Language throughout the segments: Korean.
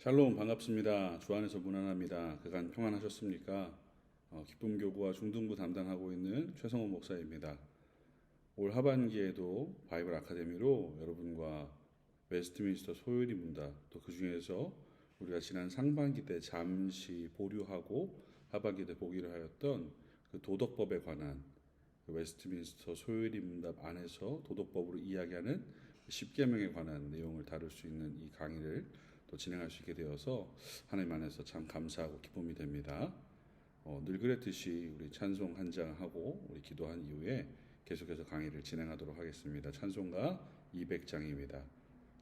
샬롬 반갑습니다. 주 안에서 문안합니다. 그간 평안하셨습니까? 기쁨교구와 중등부 담당하고 있는 최성호 목사입니다. 올 하반기에도 바이블 아카데미로 여러분과 웨스트민스터 소요리 문답, 또 그 중에서 우리가 지난 상반기 때 잠시 보류하고 하반기 때 보기로 하였던 그 도덕법에 관한 웨스트민스터 소요리 문답 안에서 도덕법으로 이야기하는 10계명에 관한 내용을 다룰 수 있는 이 강의를 또 진행할 수 있게 되어서 하나님 안에서 참 감사하고 기쁨이 됩니다. 늘 그랬듯이 우리 찬송 한 장 하고 우리 기도한 이후에 계속해서 강의를 진행하도록 하겠습니다. 찬송가 200장입니다.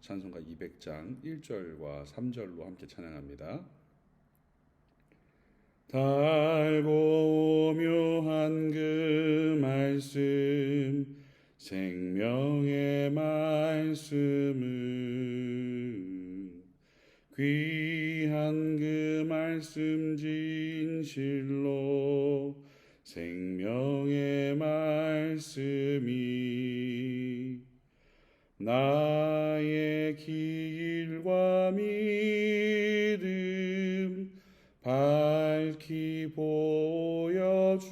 찬송가 200장 1절과 3절로 함께 찬양합니다. 달고 오묘한 그 말씀 생명의 말씀은 귀한 그 말씀 진실로 생명의 말씀이 나의 길과 믿음 밝히 보여주니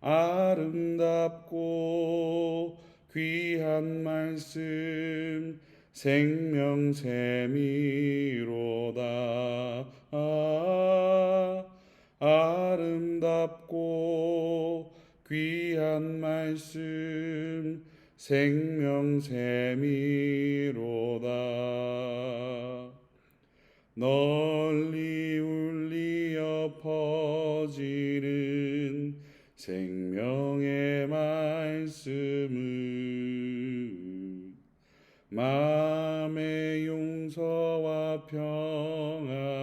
아름답고 귀한 말씀 생명샘이로다. 아름답고 귀한 말씀 생명샘이로다. 널리 울리어 퍼지는 생명의 말씀은 마음의 용서와 평안을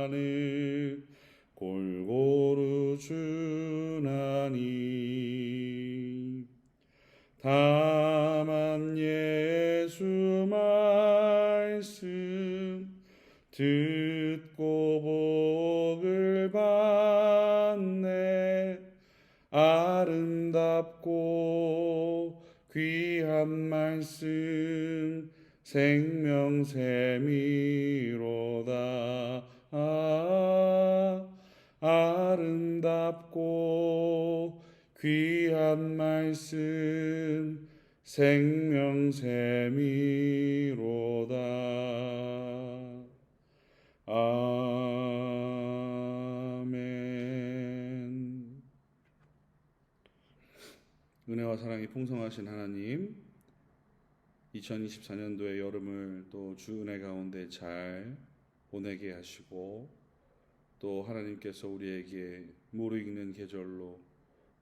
골고루 주나니 다만 예수 말씀 듣고 복을 받네. 아름답고 귀한 말씀 생명샘이로다. 아름답고 귀한 말씀 생명샘이로다. 아멘. 은혜와 사랑이 풍성하신 하나님, 2024년도의 여름을 또 주 은혜 가운데 잘 보내게 하시고, 또 하나님께서 우리에게 무르익는 계절로,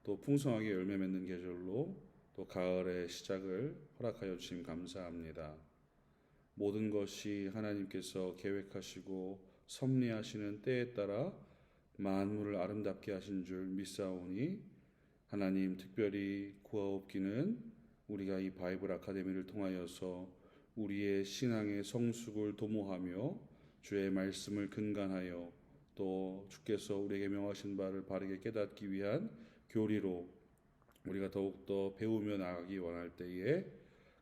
또 풍성하게 열매 맺는 계절로, 또 가을의 시작을 허락하여 주심 감사합니다. 모든 것이 하나님께서 계획하시고 섭리하시는 때에 따라 만물을 아름답게 하신 줄 믿사오니, 하나님 특별히 구하옵기는 우리가 이 바이블 아카데미를 통하여서 우리의 신앙의 성숙을 도모하며 주의 말씀을 근간하여 또 주께서 우리에게 명하신 바를 바르게 깨닫기 위한 교리로 우리가 더욱더 배우며 나가기 원할 때에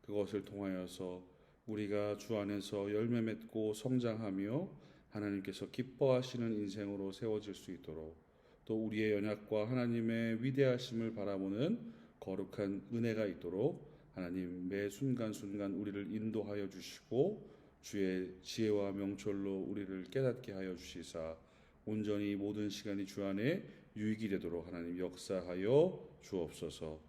그것을 통하여서 우리가 주 안에서 열매 맺고 성장하며 하나님께서 기뻐하시는 인생으로 세워질 수 있도록, 또 우리의 연약과 하나님의 위대하심을 바라보는 거룩한 은혜가 있도록 하나님 매 순간순간 우리를 인도하여 주시고 주의 지혜와 명철로 우리를 깨닫게 하여 주시사 온전히 모든 시간이 주 안에 유익이 되도록 하나님 역사하여 주옵소서.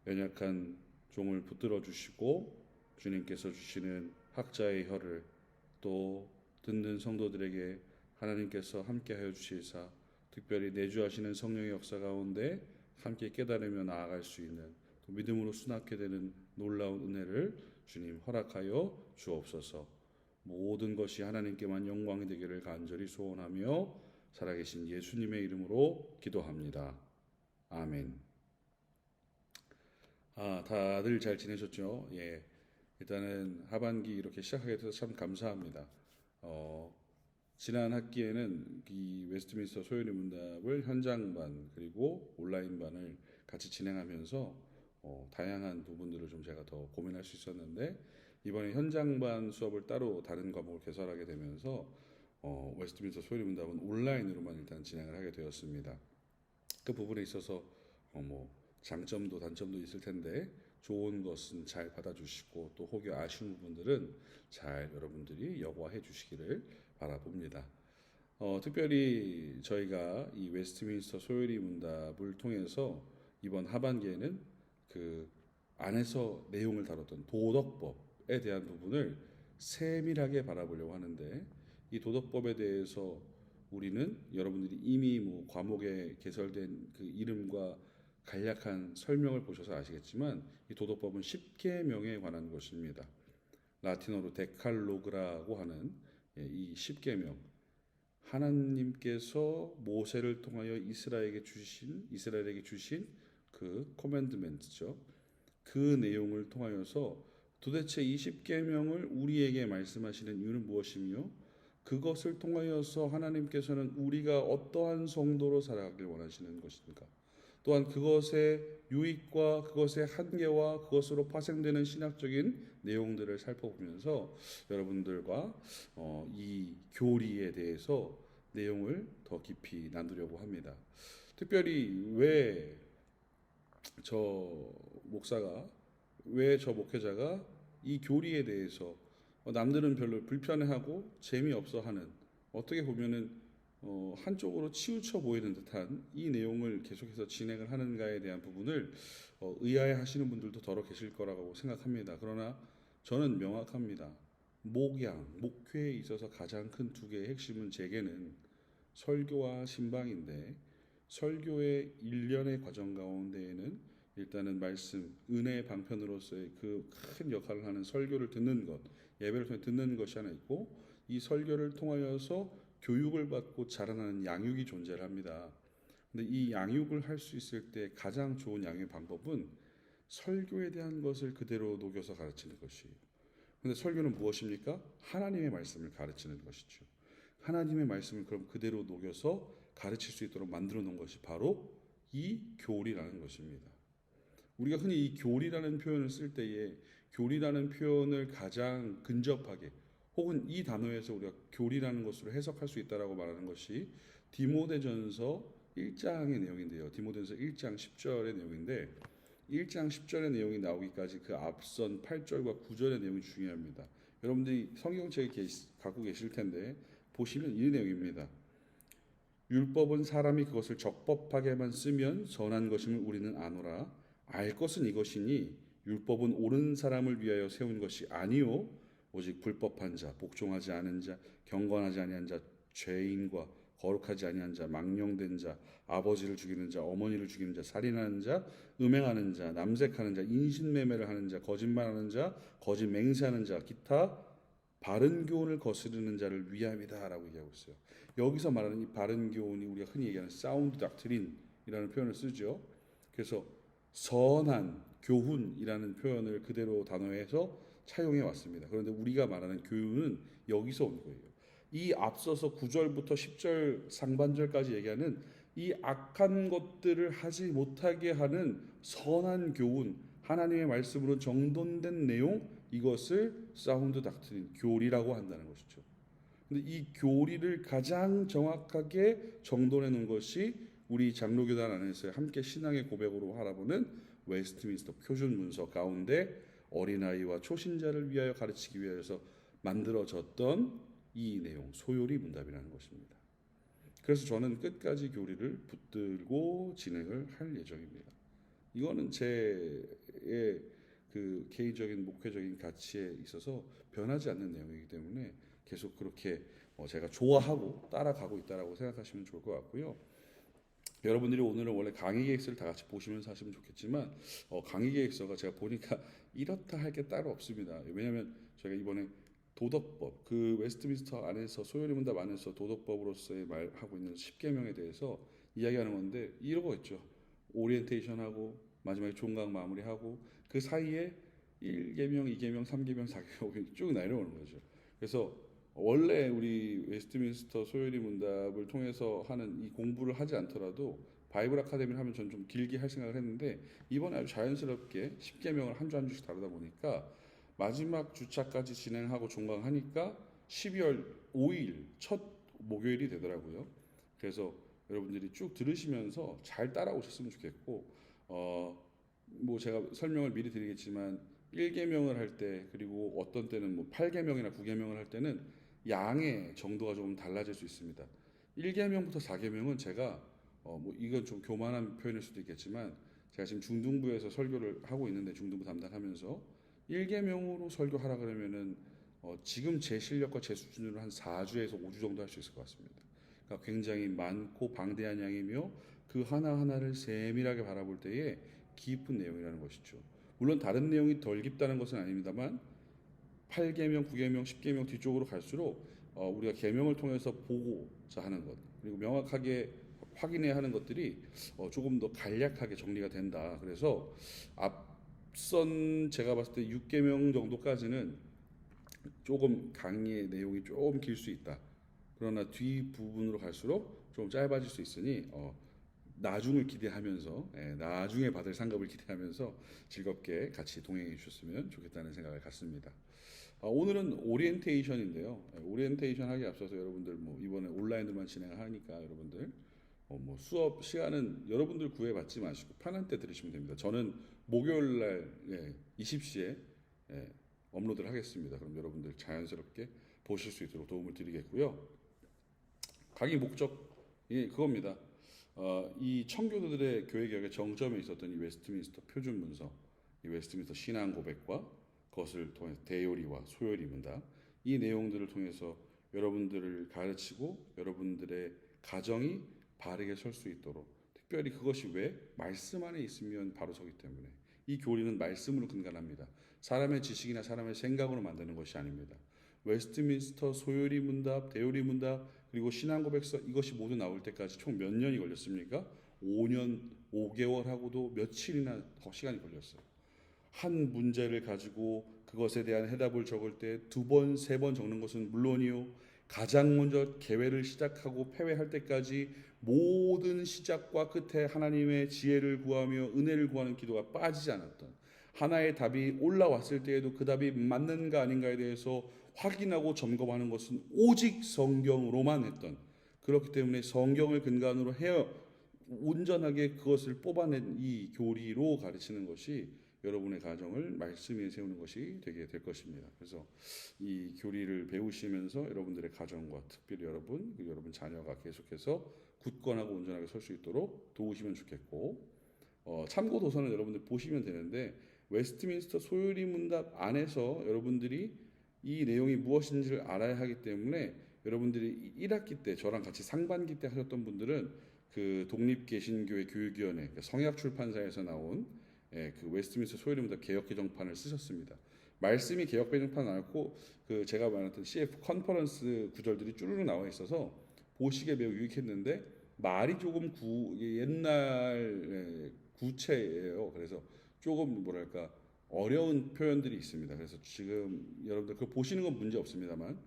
연약한 종을 붙들어 주시고 주님께서 주시는 학자의 혀를 또 듣는 성도들에게 하나님께서 함께하여 주시사 특별히 내주하시는 성령의 역사 가운데 함께 깨달으며 나아갈 수 있는 또 믿음으로 수납게 되는 놀라운 은혜를 주님 허락하여 주옵소서. 모든 것이 하나님께만 영광이 되기를 간절히 소원하며 살아계신 예수님의 이름으로 기도합니다. 아멘. 다들 잘 지내셨죠? 예. 일단은 하반기 이렇게 시작하게 돼서 참 감사합니다. 지난 학기에는 이 웨스트민스터 소요리 문답을 현장반 그리고 온라인반을 같이 진행하면서 다양한 부분들을 좀 제가 더 고민할 수 있었는데 이번에 현장반 수업을 따로 다른 과목을 개설하게 되면서 웨스트민스터 소요리 문답은 온라인으로만 일단 진행을 하게 되었습니다. 그 부분에 있어서 뭐 장점도 단점도 있을 텐데 좋은 것은 잘 받아주시고 또 혹여 아쉬운 부분들은 잘 여러분들이 여과해 주시기를 바라봅니다. 특별히 저희가 이 웨스트민스터 소요리 문답을 통해서 이번 하반기에는 그 안에서 내용을 다뤘던 도덕법에 대한 부분을 세밀하게 바라보려고 하는데 이 도덕법에 대해서 우리는 여러분들이 이미 뭐 과목에 개설된 그 이름과 간략한 설명을 보셔서 아시겠지만 이 도덕법은 10계명에 관한 것입니다. 라틴어로 데칼로그라고 하는 이 10계명 하나님께서 모세를 통하여 이스라엘에게 주신 그 코맨드멘트죠. 그 내용을 통하여서 도대체 이 10계명을 우리에게 말씀하시는 이유는 무엇이며 그것을 통하여서 하나님께서는 우리가 어떠한 성도로 살아가길 원하시는 것인가? 또한 그것의 유익과 그것의 한계와 그것으로 파생되는 신학적인 내용들을 살펴보면서 여러분들과 이 교리에 대해서 내용을 더 깊이 나누려고 합니다. 특별히 왜 저 목회자가 이 교리에 대해서 남들은 별로 불편해하고 재미없어하는 어떻게 보면은 한쪽으로 치우쳐 보이는 듯한 이 내용을 계속해서 진행을 하는가에 대한 부분을 의아해하시는 분들도 더러 계실 거라고 생각합니다. 그러나 저는 명확합니다. 목회에 있어서 가장 큰 두 개의 핵심은 제게는 설교와 신방인데 설교의 일련의 과정 가운데에는 일단은 말씀, 은혜의 방편으로서의 그 큰 역할을 하는 설교를 듣는 것, 예배를 통해 듣는 것이 하나 있고 이 설교를 통하여서 교육을 받고 자라나는 양육이 존재를 합니다. 근데 이 양육을 할 수 있을 때 가장 좋은 양육 방법은 설교에 대한 것을 그대로 녹여서 가르치는 것이에요. 근데 설교는 무엇입니까? 하나님의 말씀을 가르치는 것이죠. 하나님의 말씀을 그럼 그대로 녹여서 가르칠 수 있도록 만들어 놓은 것이 바로 이 교리라는 것입니다. 우리가 흔히 이 교리라는 표현을 쓸 때에 교리라는 표현을 가장 근접하게 혹은 이 단어에서 우리가 교리라는 것으로 해석할 수 있다라고 말하는 것이 디모데전서 1장의 내용인데요. 디모데전서 1장 10절의 내용인데 1장 10절의 내용이 나오기까지 그 앞선 8절과 9절의 내용이 중요합니다. 여러분들이 성경책에 갖고 계실 텐데 보시면 이 내용입니다. 율법은 사람이 그것을 적법하게만 쓰면 선한 것임을 우리는 아노라. 알 것은 이것이니 율법은 옳은 사람을 위하여 세운 것이 아니요 오직 불법한 자, 복종하지 않은 자, 경건하지 아니한 자, 죄인과 거룩하지 아니한 자, 망령된 자, 아버지를 죽이는 자, 어머니를 죽이는 자, 살인하는 자, 음행하는 자, 남색하는 자, 인신매매를 하는 자, 거짓말하는 자, 거짓 맹세하는 자, 기타 바른 교훈을 거스르는 자를 위함이다라고 얘기하고 있어요. 여기서 말하는 이 바른 교훈이 우리가 흔히 얘기하는 사운드 닥트린이라는 표현을 쓰죠. 그래서 선한 교훈이라는 표현을 그대로 단어에서 차용해 왔습니다. 그런데 우리가 말하는 교훈은 여기서 온 거예요. 이 앞서서 9절부터 10절 상반절까지 얘기하는 이 악한 것들을 하지 못하게 하는 선한 교훈, 하나님의 말씀으로 정돈된 내용, 이것을 사운드 닥트린, 교리라고 한다는 것이죠. 근데 이 교리를 가장 정확하게 정돈해 놓은 것이 우리 장로교단 안에서 함께 신앙의 고백으로 바라보는 웨스트민스터 표준 문서 가운데 어린아이와 초신자를 위하여 가르치기 위해서 만들어졌던 이 내용, 소요리 문답이라는 것입니다. 그래서 저는 끝까지 교리를 붙들고 진행을 할 예정입니다. 이거는 제 그 개인적인 목회적인 가치에 있어서 변하지 않는 내용이기 때문에 계속 그렇게 제가 좋아하고 따라가고 있다라고 생각하시면 좋을 것 같고요. 여러분들이 오늘은 원래 강의 계획서를 다 같이 보시면서 하시면 좋겠지만 강의 계획서가 제가 보니까 이렇다 할 게 따로 없습니다. 왜냐하면 저희가 이번에 도덕법, 그 웨스트민스터 안에서 소요리 문답 안에서 도덕법으로서의 말하고 있는 10계명에 대해서 이야기하는 건데 이러고 있죠. 오리엔테이션하고 마지막에 종강 마무리하고 그 사이에 1계명, 2계명, 3계명, 4계명 쭉 내려오는 거죠. 그래서 원래 우리 웨스트민스터 소요리 문답을 통해서 하는 이 공부를 하지 않더라도 바이블 아카데미를 하면 저는 좀 길게 할 생각을 했는데 이번에 아주 자연스럽게 10계명을 한 주 한 주씩 다루다 보니까 마지막 주차까지 진행하고 종강하니까 12월 5일 첫 목요일이 되더라고요. 그래서 여러분들이 쭉 들으시면서 잘 따라오셨으면 좋겠고, 뭐 제가 설명을 미리 드리겠지만 1계명을 할 때, 그리고 어떤 때는 뭐 8계명이나 9계명을 할 때는 양의 정도가 조금 달라질 수 있습니다. 1계명부터 4계명은 제가 뭐 이건 좀 교만한 표현일 수도 있겠지만, 제가 지금 중등부에서 설교를 하고 있는데, 중등부 담당하면서 1계명으로 설교하라 그러면은 지금 제 실력과 제 수준으로 한 4주에서 5주 정도 할 수 있을 것 같습니다. 그러니까 굉장히 많고 방대한 양이며, 그 하나하나를 세밀하게 바라볼 때에 깊은 내용이라는 것이죠. 물론 다른 내용이 덜 깊다는 것은 아닙니다만, 8계명, 9계명, 10계명 뒤쪽으로 갈수록 우리가 계명을 통해서 보고자 하는 것, 그리고 명확하게 확인해야 하는 것들이 조금 더 간략하게 정리가 된다. 그래서 앞선 제가 봤을 때 6계명 정도까지는 조금 강의의 내용이 조금 길 수 있다. 그러나 뒷 부분으로 갈수록 좀 짧아질 수 있으니 나중을 기대하면서, 나중에 받을 상급을 기대하면서 즐겁게 같이 동행해 주셨으면 좋겠다는 생각을 갖습니다. 오늘은 오리엔테이션인데요. 오리엔테이션 하기 앞서서 여러분들 뭐 이번에 온라인으로만 진행하니까 여러분들 뭐 수업 시간은 여러분들 구애받지 마시고 편한 때 들으시면 됩니다. 저는 목요일 날 20시에 업로드를 하겠습니다. 그럼 여러분들 자연스럽게 보실 수 있도록 도움을 드리겠고요. 강의 목적이 그겁니다. 이 청교도들의 교회 개혁의 정점에 있었던 이 웨스트민스터 표준 문서, 이 웨스트민스터 신앙 고백과 그것을 통해서 대요리와 소요리 문답, 이 내용들을 통해서 여러분들을 가르치고 여러분들의 가정이 바르게 설 수 있도록, 특별히 그것이 왜 말씀 안에 있으면 바로 서기 때문에, 이 교리는 말씀으로 근간합니다. 사람의 지식이나 사람의 생각으로 만드는 것이 아닙니다. 웨스트민스터 소요리 문답, 대요리 문답, 그리고 신앙 고백서, 이것이 모두 나올 때까지 총 몇 년이 걸렸습니까? 5년 5개월하고도 며칠이나 더 시간이 걸렸어요. 한 문제를 가지고 그것에 대한 해답을 적을 때 2번, 3번 적는 것은 물론이요, 가장 먼저 개회를 시작하고 폐회할 때까지 모든 시작과 끝에 하나님의 지혜를 구하며 은혜를 구하는 기도가 빠지지 않았던, 하나의 답이 올라왔을 때에도 그 답이 맞는가 아닌가에 대해서 확인하고 점검하는 것은 오직 성경으로만 했던, 그렇기 때문에 성경을 근간으로 해 온전하게 그것을 뽑아낸 이 교리로 가르치는 것이 여러분의 가정을 말씀 위에 세우는 것이 되게 될 것입니다. 그래서 이 교리를 배우시면서 여러분들의 가정과 특별히 여러분, 그리고 여러분 자녀가 계속해서 굳건하고 온전하게 설 수 있도록 도우시면 좋겠고, 참고 도서는 여러분들 보시면 되는데, 웨스트민스터 소요리 문답 안에서 여러분들이 이 내용이 무엇인지를 알아야 하기 때문에, 여러분들이 1학기 때 저랑 같이 상반기 때 하셨던 분들은 그 독립개신교회 교육위원회, 그러니까 성약출판사에서 나온 그 웨스트민스터 소요리 문답 개혁 개정판을 쓰셨습니다. 말씀이 개혁 개정판 나왔고, 그 제가 말했던 CF 컨퍼런스 구절들이 쭈르륵 나와 있어서 보시기에 매우 유익했는데, 말이 조금 옛날 구체예요. 그래서 조금 뭐랄까 어려운 표현들이 있습니다. 그래서 지금 여러분들 그거 보시는 건 문제 없습니다만,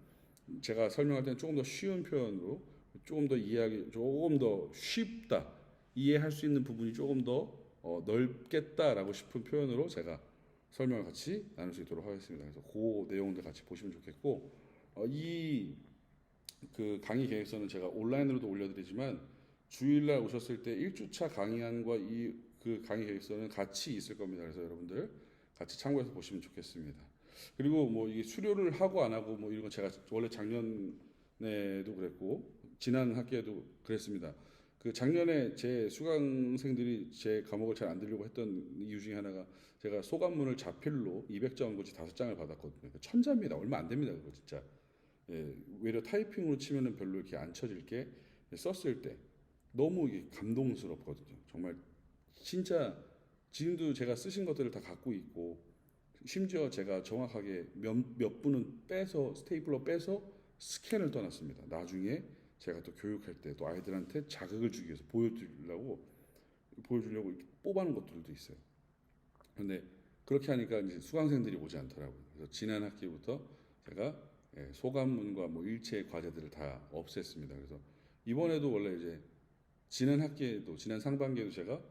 제가 설명할 때는 조금 더 쉬운 표현으로, 조금 더 이해하기 조금 더 쉽다, 이해할 수 있는 부분이 조금 더 넓겠다라고 싶은 표현으로 제가 설명을 같이 나눌 수 있도록 하겠습니다. 그래서 그 내용들 같이 보시면 좋겠고, 이 그 강의 계획서는 제가 온라인으로도 올려드리지만, 주일날 오셨을 때 1주차 강의안과 이 그 강의 계획서는 같이 있을 겁니다. 그래서 여러분들 같이 참고해서 보시면 좋겠습니다. 그리고 뭐 이게 수료를 하고 안 하고 뭐 이런 거 제가 원래 작년에도 그랬고 지난 학기에도 그랬습니다. 그 작년에 제 수강생들이 제 과목을 잘 안 들으려고 했던 이유 중에 하나가, 제가 소감문을 자필로 200자원고지 5장을 받았거든요. 천자입니다. 얼마 안 됩니다. 그거 진짜. 외려 타이핑으로 치면은 별로 이렇게 안 쳐질 게, 썼을 때 너무 이게 감동스럽거든요. 정말 진짜 지금도 제가 쓰신 것들을 다 갖고 있고, 심지어 제가 정확하게 몇 분은 빼서 스테이플러 빼서 스캔을 떠났습니다. 나중에 제가 또 교육할 때 또 아이들한테 자극을 주기 위해서 보여주려고 이렇게 뽑아놓은 것들도 있어요. 근데 그렇게 하니까 이제 수강생들이 오지 않더라고요. 그래서 지난 학기부터 제가 소감문과 뭐 일체 과제들을 다 없앴습니다. 그래서 이번에도 원래 이제 지난 학기에도, 지난 상반기에도 제가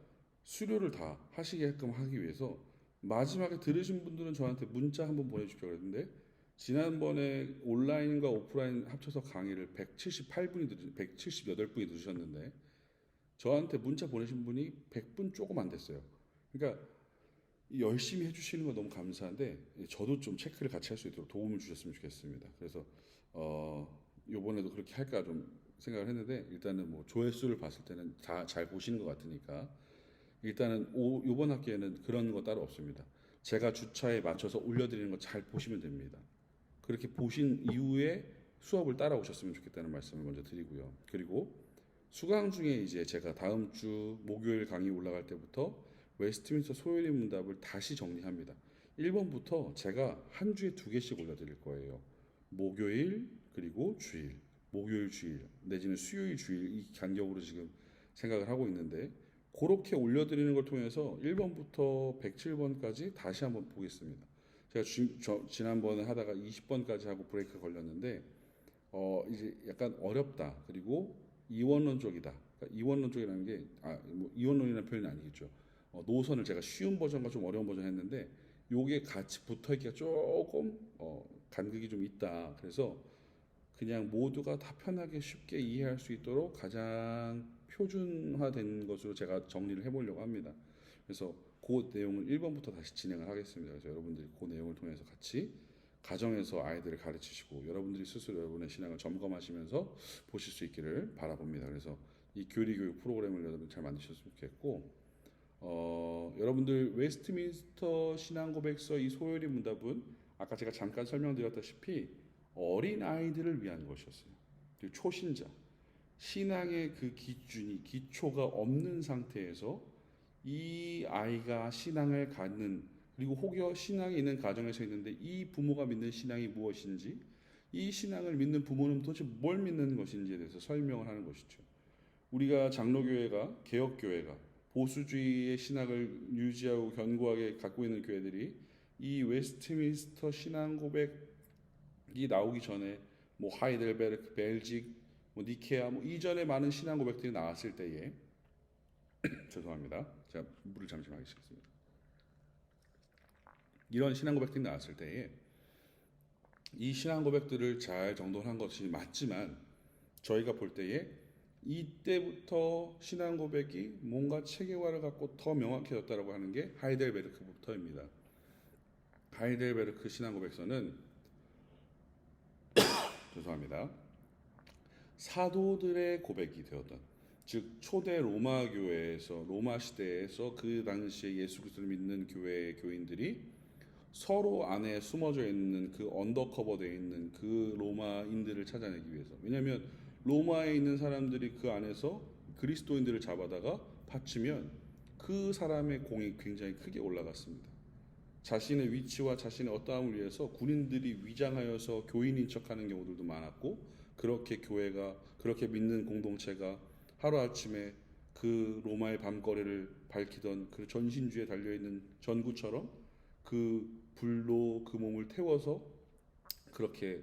수료를 다 하시게끔 하기 위해서 마지막에 들으신 분들은 저한테 문자 한번 보내주십시오 그랬는데 지난번에 온라인과 오프라인 합쳐서 강의를 178분이 들으셨는데 저한테 문자 보내신 분이 100분 조금 안 됐어요. 그러니까 열심히 해주시는 거 너무 감사한데 저도 좀 체크를 같이 할 수 있도록 도움을 주셨으면 좋겠습니다. 그래서 이번에도 그렇게 할까 좀 생각을 했는데 일단은 뭐 조회수를 봤을 때는 다 잘 보시는 것 같으니까 일단은 이번 학기에는 그런 거 따로 없습니다. 제가 주차에 맞춰서 올려드리는 거 잘 보시면 됩니다. 그렇게 보신 이후에 수업을 따라오셨으면 좋겠다는 말씀을 먼저 드리고요. 그리고 수강 중에 이제 제가 다음 주 목요일 강의 올라갈 때부터 웨스트민스터 소요리 문답을 다시 정리합니다. 1번부터 제가 한 주에 2개씩 올려드릴 거예요. 목요일 그리고 주일, 목요일 주일 내지는 수요일 주일 이 간격으로 지금 생각을 하고 있는데 그렇게 올려드리는 걸 통해서 1번부터 107번까지 다시 한번 보겠습니다. 제가 지난번에 하다가 20번까지 하고 브레이크 걸렸는데 이제 약간 어렵다. 그리고 이원론 쪽이다. 그러니까 이원론 쪽이라는 게 뭐 이원론이라는 표현이 아니겠죠. 노선을 제가 쉬운 버전과 좀 어려운 버전 했는데 요게 같이 붙어 있기가 조금 간극이 좀 있다. 그래서 그냥 모두가 다 편하게 쉽게 이해할 수 있도록 가장 표준화된 것으로 제가 정리를 해보려고 합니다. 그래서 그 내용을 1번부터 다시 진행을 하겠습니다. 그래서 여러분들이 그 내용을 통해서 같이 가정에서 아이들을 가르치시고 여러분들이 스스로 여러분의 신앙을 점검하시면서 보실 수 있기를 바라봅니다. 그래서 이 교리교육 프로그램을 여러분 잘 만드셨으면 좋겠고 여러분들 웨스트민스터 신앙고백서 이 소요리 문답은 아까 제가 잠깐 설명드렸다시피 어린 아이들을 위한 것이었어요. 그리고 초신자 신앙의 그 기초가 없는 상태에서 이 아이가 신앙을 갖는 그리고 혹여 신앙이 있는 가정에서 있는데 이 부모가 믿는 신앙이 무엇인지 이 신앙을 믿는 부모는 도대체 뭘 믿는 것인지에 대해서 설명을 하는 것이죠. 우리가 장로교회가 개혁교회가 보수주의의 신학을 유지하고 견고하게 갖고 있는 교회들이 이 웨스트민스터 신앙고백이 나오기 전에 뭐 하이델베르크, 벨직, 뭐 니케아 뭐 이전에 많은 신앙고백들이 나왔을 때에 죄송합니다. 제가 물을 잠시 마시겠습니다. 이런 신앙고백들이 나왔을 때에 이 신앙고백들을 잘 정돈한 것이 맞지만 저희가 볼 때에 이때부터 신앙고백이 뭔가 체계화를 갖고 더 명확해졌다고 하는 게 하이델베르크부터입니다. 하이델베르크 신앙고백서는 죄송합니다. 사도들의 고백이 되었던 즉 초대 로마 교회에서 로마 시대에서 그 당시에 예수 그리스도를 믿는 교회의 교인들이 서로 안에 숨어져 있는 그 언더커버되어 있는 그 로마인들을 찾아내기 위해서 왜냐하면 로마에 있는 사람들이 그 안에서 그리스도인들을 잡아다가 바치면 그 사람의 공이 굉장히 크게 올라갔습니다. 자신의 위치와 자신의 어떠함을 위해서 군인들이 위장하여서 교인인 척하는 경우들도 많았고 그렇게 교회가 그렇게 믿는 공동체가 하루아침에 그 로마의 밤거리를 밝히던 그 전신주에 달려있는 전구처럼 그 불로 그 몸을 태워서 그렇게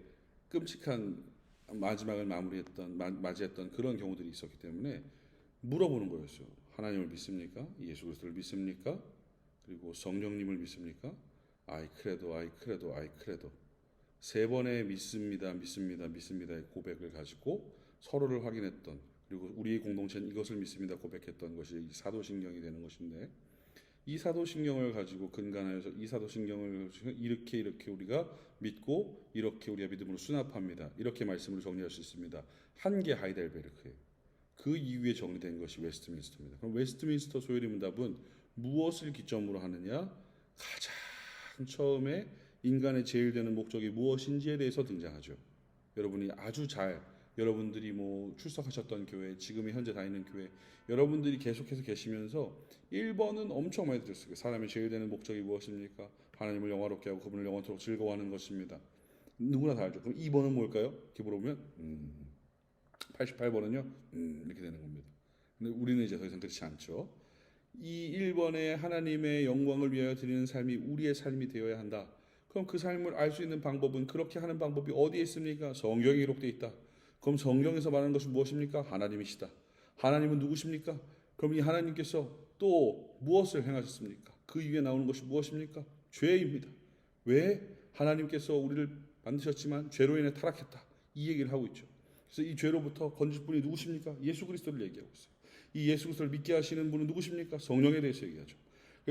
끔찍한 마지막을 맞이했던 그런 경우들이 있었기 때문에 물어보는 거였어요. 하나님을 믿습니까? 예수 그리스도를 믿습니까? 그리고 성령님을 믿습니까? 아이 크레도 아이 크레도 아이 크레도 3번의 믿습니다의 고백을 가지고 서로를 확인했던 그리고 우리의 공동체는 이것을 믿습니다 고백했던 것이 사도신경이 되는 것인데 이 사도신경을 가지고 근간하여서 이 사도신경을 이렇게 우리가 믿고 이렇게 우리가 믿음으로 수납합니다. 이렇게 말씀으로 정리할 수 있습니다. 한 개 하이델베르크예요. 그 이후에 정리된 것이 웨스트민스터입니다. 그럼 웨스트민스터 소요리 문답은 무엇을 기점으로 하느냐? 가장 처음에 인간의 제일 되는 목적이 무엇인지에 대해서 등장하죠. 여러분이 아주 잘 여러분들이 뭐 출석하셨던 교회, 지금 현재 다니는 교회, 여러분들이 계속해서 계시면서 1번은 엄청 많이 들었어요. 사람의 제일 되는 목적이 무엇입니까? 하나님을 영화롭게 하고 그분을 영원토록 즐거워하는 것입니다. 누구나 다 알죠. 그럼 2번은 뭘까요? 이렇게 물어보면 88번은요? 이렇게 되는 겁니다. 근데 우리는 이제 더 이상 그렇지 않죠. 이 1번에 하나님의 영광을 위하여 드리는 삶이 우리의 삶이 되어야 한다. 그럼 그 삶을 알 수 있는 방법은 그렇게 하는 방법이 어디에 있습니까? 성경에 기록되어 있다. 그럼 성경에서 말하는 것이 무엇입니까? 하나님이시다. 하나님은 누구십니까? 그럼 이 하나님께서 또 무엇을 행하셨습니까? 그 이후에 나오는 것이 무엇입니까? 죄입니다. 왜? 하나님께서 우리를 만드셨지만 죄로 인해 타락했다. 이 얘기를 하고 있죠. 그래서 이 죄로부터 건질 분이 누구십니까? 예수 그리스도를 얘기하고 있어요. 이 예수 그리스도를 믿게 하시는 분은 누구십니까? 성령에 대해서 얘기하죠.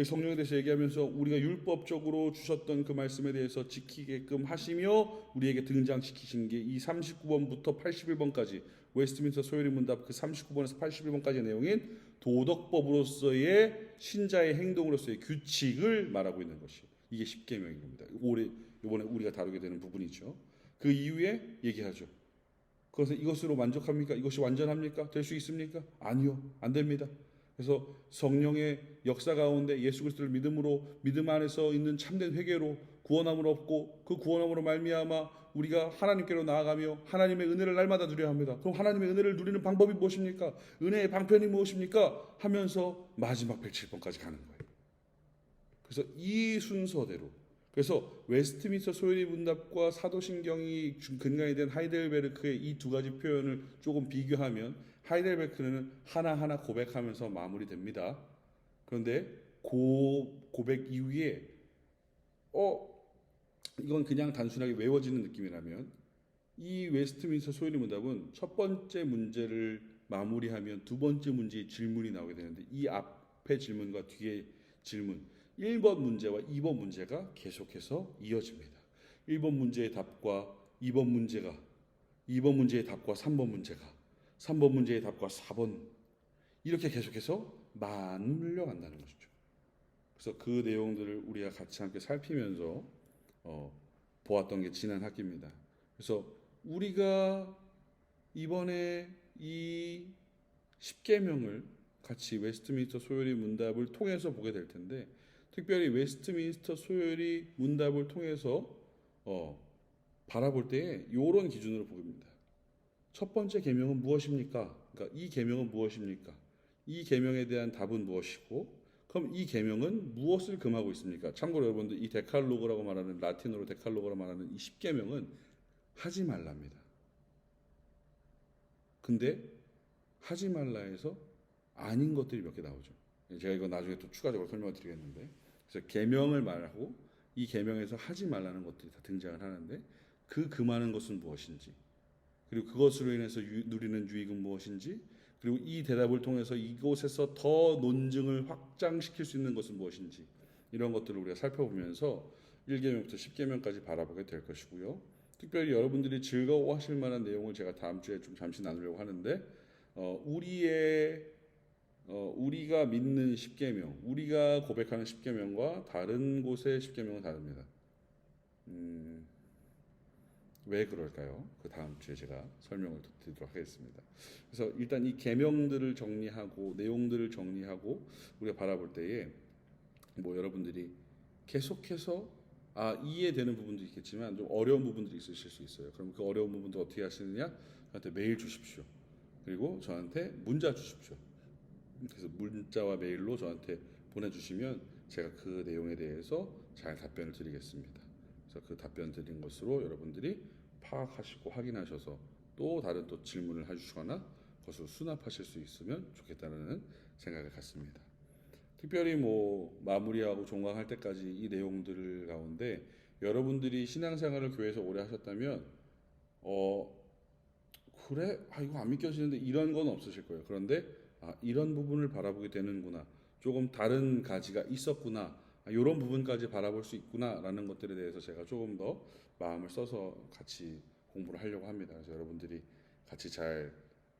성령에 대해서 얘기하면서 우리가 율법적으로 주셨던 그 말씀에 대해서 지키게끔 하시며 우리에게 등장시키신 게 이 39번부터 81번까지 웨스트민스터 소요리 문답 그 39번에서 81번까지의 내용인 도덕법으로서의 신자의 행동으로서의 규칙을 말하고 있는 것이 이게 십계명인 겁니다. 이번에 우리가 다루게 되는 부분이죠. 그 이후에 얘기하죠. 그래서 이것으로 만족합니까? 이것이 완전합니까? 될 수 있습니까? 아니요, 안 됩니다. 그래서 성령의 역사 가운데 예수 그리스도를 믿음으로 믿음 안에서 있는 참된 회개로 구원함을 얻고 그 구원함으로 말미암아 우리가 하나님께로 나아가며 하나님의 은혜를 날마다 누려야 합니다. 그럼 하나님의 은혜를 누리는 방법이 무엇입니까? 은혜의 방편이 무엇입니까? 하면서 마지막 107번까지 가는 거예요. 그래서 이 순서대로 그래서 웨스트민스터 소요리 문답과 사도신경이 근간이 된 하이델베르크의 이 두 가지 표현을 조금 비교하면 하이델베르크는 하나하나 고백하면서 마무리됩니다. 그런데 고백 이후에 이건 그냥 단순하게 외워지는 느낌이라면 이 웨스트민스터 소요리 문답은 첫 번째 문제를 마무리하면 두 번째 문제의 질문이 나오게 되는데 이 앞의 질문과 뒤의 질문 1번 문제와 2번 문제가 계속해서 이어집니다. 1번 문제의 답과 2번 문제가 2번 문제의 답과 3번 문제가 3번 문제의 답과 4번 이렇게 계속해서 맞물려 간다는 것이죠. 그래서 그 내용들을 우리가 같이 함께 살피면서 보았던 게 지난 학기입니다. 그래서 우리가 이번에 이 십계명을 같이 웨스트민스터 소요리 문답을 통해서 보게 될 텐데 특별히 웨스트민스터 소요리 문답을 통해서 바라볼 때에 이런 기준으로 보입니다. 첫 번째 계명은 무엇입니까? 그러니까 이 계명은 무엇입니까? 이 계명에 대한 답은 무엇이고 그럼 이 계명은 무엇을 금하고 있습니까? 참고로 여러분들 이 데칼로그라고 말하는 라틴어로 데칼로그라고 말하는 이 십계명은 하지 말랍니다. 근데 하지 말라에서 아닌 것들이 몇 개 나오죠. 제가 이거 나중에 또 추가적으로 설명을 드리겠는데 그래서 계명을 말하고 이 계명에서 하지 말라는 것들이 다 등장을 하는데 그 금하는 것은 무엇인지 그리고 그것으로 인해서 누리는 유익은 무엇인지 그리고 이 대답을 통해서 이곳에서 더 논증을 확장시킬 수 있는 것은 무엇인지 이런 것들을 우리가 살펴보면서 1계명부터 10계명까지 바라보게 될 것이고요. 특별히 여러분들이 즐거워하실 만한 내용을 제가 다음 주에 좀 잠시 나누려고 하는데 우리가 믿는 십계명, 우리가 고백하는 십계명과 다른 곳의 십계명은 다릅니다. 왜 그럴까요? 그 다음 주에 제가 설명을 드리도록 하겠습니다. 그래서 일단 이 계명들을 정리하고 내용들을 정리하고 우리가 바라볼 때에 여러분들이 계속해서 이해되는 부분도 있겠지만 좀 어려운 부분들이 있으실 수 있어요. 그럼 그 어려운 부분도 어떻게 하시느냐? 저한테 메일 주십시오. 그리고 저한테 문자 주십시오. 그래서 문자와 메일로 저한테 보내주시면 제가 그 내용에 대해서 잘 답변을 드리겠습니다. 그래서 그 답변 드린 것으로 여러분들이 파악하시고 확인하셔서 또 다른 또 질문을 해주시거나 그것을 수납하실 수 있으면 좋겠다는 생각을 갖습니다. 특별히 마무리하고 종강할 때까지 이 내용들 가운데 여러분들이 신앙생활을 교회에서 오래 하셨다면 그래? 이거 안 믿겨지는데 이런 건 없으실 거예요. 그런데 이런 부분을 바라보게 되는구나. 조금 다른 가지가 있었구나. 이런 부분까지 바라볼 수 있구나라는 것들에 대해서 제가 조금 더 마음을 써서 같이 공부를 하려고 합니다. 그래서 여러분들이 같이 잘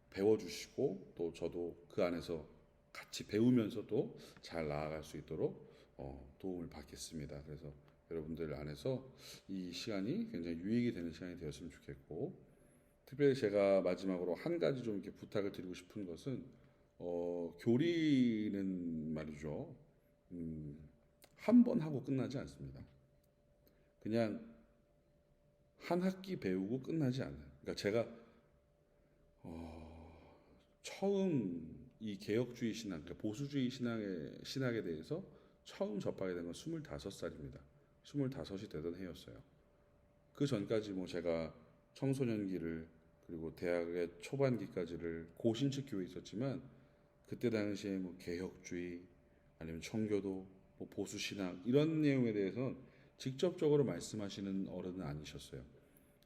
배워주시고 또 저도 그 안에서 같이 배우면서도 잘 나아갈 수 있도록 도움을 받겠습니다. 그래서 여러분들 안에서 이 시간이 굉장히 유익이 되는 시간이 되었으면 좋겠고 특별히 제가 마지막으로 한 가지 좀 이렇게 부탁을 드리고 싶은 것은 교리는 말이죠. 한 번 하고 끝나지 않습니다. 그냥 한 학기 배우고 끝나지 않아요. 그러니까 제가 처음 이 개혁주의 신앙, 그러니까 보수주의 신학에 대해서 처음 접하게 된 건 25살입니다. 25이 되던 해였어요. 그 전까지 제가 청소년기를 그리고 대학의 초반기까지를 고신축 교회에 있었지만 그때 당시에 개혁주의 아니면 청교도 뭐 보수 신학 이런 내용에 대해서는 직접적으로 말씀하시는 어른은 아니셨어요.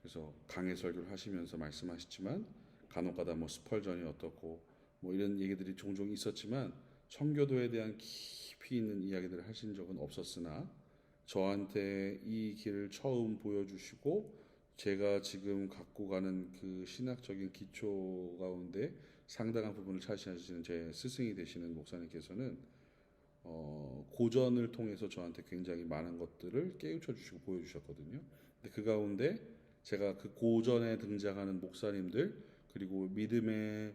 그래서 강해 설교를 하시면서 말씀하시지만 간혹가다 뭐 스펄전이 어떻고 뭐 이런 얘기들이 종종 있었지만 청교도에 대한 깊이 있는 이야기들을 하신 적은 없었으나 저한테 이 길을 처음 보여주시고 제가 지금 갖고 가는 그 신학적인 기초 가운데 상당한 부분을 차지하시는 제 스승이 되시는 목사님께서는 고전을 통해서 저한테 굉장히 많은 것들을 깨우쳐 주시고 보여주셨거든요. 근데 그 가운데 제가 그 고전에 등장하는 목사님들 그리고 믿음의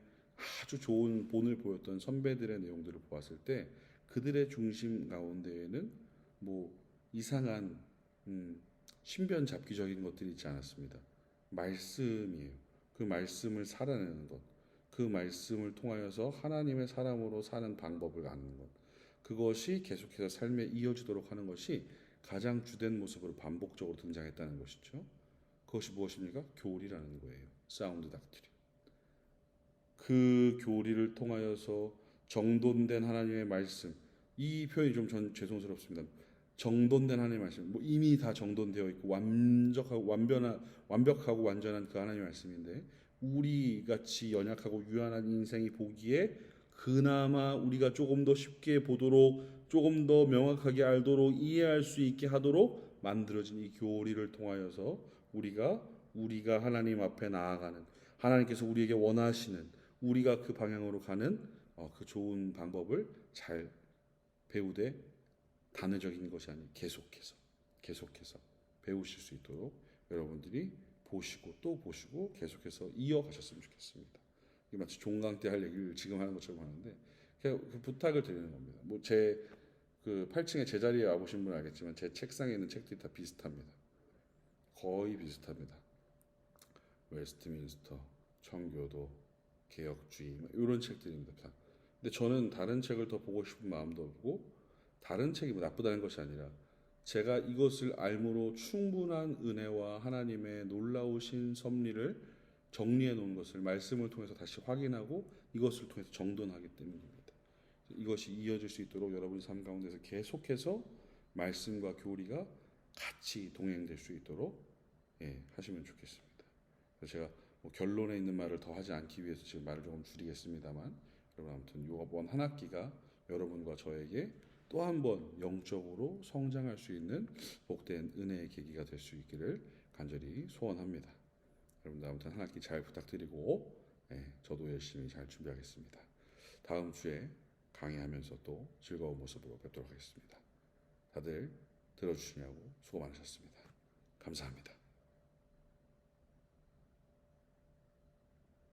아주 좋은 본을 보였던 선배들의 내용들을 보았을 때 그들의 중심 가운데에는 뭐 이상한 신변 잡기적인 것들이 있지 않았습니다. 말씀이에요. 그 말씀을 살아내는 것, 그 말씀을 통하여서 하나님의 사람으로 사는 방법을 아는 것, 그것이 계속해서 삶에 이어지도록 하는 것이 가장 주된 모습으로 반복적으로 등장했다는 것이죠. 그것이 무엇입니까? 교리라는 거예요. 사운드 닥트린. 그 교리를 통하여서 정돈된 하나님의 말씀. 이 표현이 좀 전 죄송스럽습니다. 정돈된 하나님의 말씀. 뭐 이미 다 정돈되어 있고 완벽하고 완전한 그 하나님의 말씀인데 우리 같이 연약하고 유한한 인생이 보기에 그나마 우리가 조금 더 쉽게 보도록 조금 더 명확하게 알도록 이해할 수 있게 하도록 만들어진 이 교리를 통하여서 우리가 하나님 앞에 나아가는 하나님께서 우리에게 원하시는 우리가 그 방향으로 가는 그 좋은 방법을 잘 배우되 단회적인 것이 아닌 계속해서 배우실 수 있도록 여러분들이 보시고 또 보시고 계속해서 이어가셨으면 좋겠습니다. 이게 마치 종강 때 할 얘기를 지금 하는 것처럼 하는데 그 부탁을 드리는 겁니다. 뭐 제 그 8층에 제자리에 와보신 분은 알겠지만 제 책상에 있는 책들이 다 비슷합니다. 거의 비슷합니다. 웨스트민스터, 청교도, 개혁주의 이런 책들입니다. 근데 저는 다른 책을 더 보고 싶은 마음도 없고 다른 책이 뭐 나쁘다는 것이 아니라 제가 이것을 알므로 충분한 은혜와 하나님의 놀라우신 섭리를 정리해 놓은 것을 말씀을 통해서 다시 확인하고 이것을 통해서 정돈하기 때문입니다. 이것이 이어질 수 있도록 여러분 삶 가운데서 계속해서 말씀과 교리가 같이 동행될 수 있도록 하시면 좋겠습니다. 그래서 제가 뭐 결론에 있는 말을 더 하지 않기 위해서 지금 말을 조금 줄이겠습니다만 여러분 아무튼 이번 한 학기가 여러분과 저에게 또 한 번 영적으로 성장할 수 있는 복된 은혜의 계기가 될 수 있기를 간절히 소원합니다. 여러분들 아무튼 한 학기 잘 부탁드리고 저도 열심히 잘 준비하겠습니다. 다음 주에 강의하면서 또 즐거운 모습으로 뵙도록 하겠습니다. 다들 들어주시냐고 수고 많으셨습니다. 감사합니다.